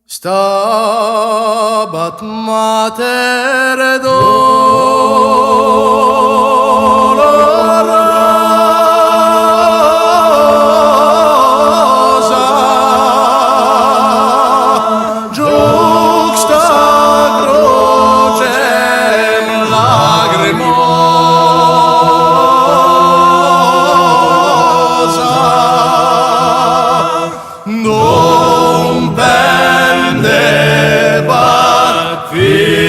Stabat mater dolorosa, juxta crucem lacrimosa, non pendebat filius,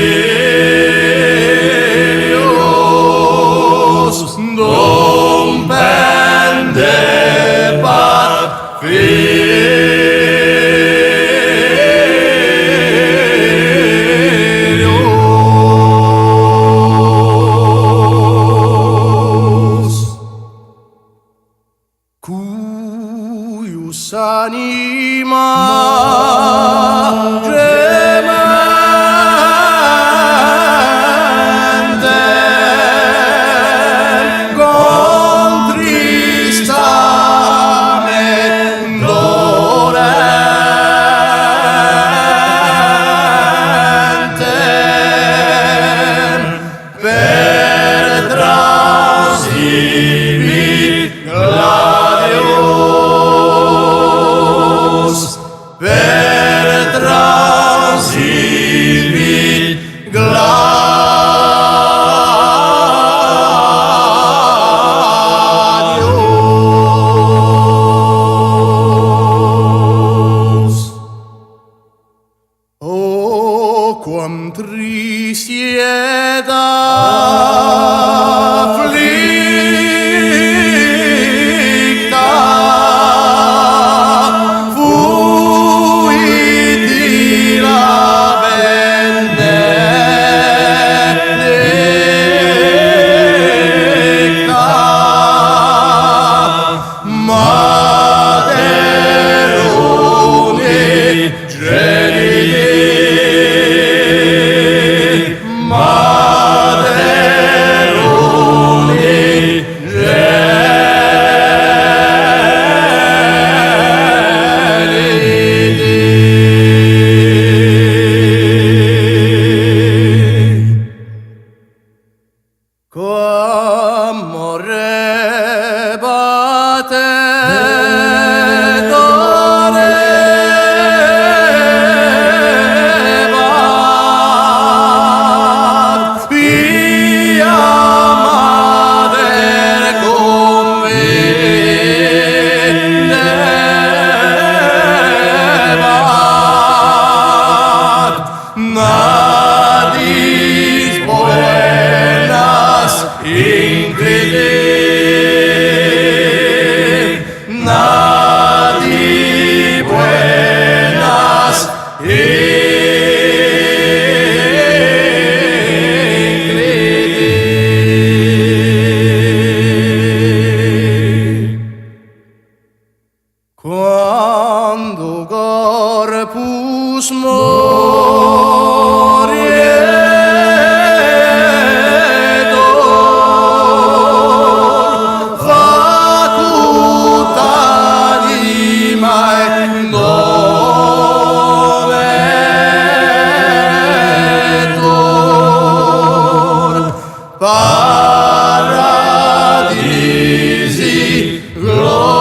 non pendebat filius, cuius anima gementem contristamet dolentem, per transivit gladius, per transivit gladius. O quam trisiedat afflicta fuit illa benedicta, Mater Unigeniti, Mater Unigeniti. Quam morrebat et orebat, pia mater convidebat, nadis buenas inclini, nadi buenas inclini. Quando corpus morietur, facut animae novetur, paradisi gloria.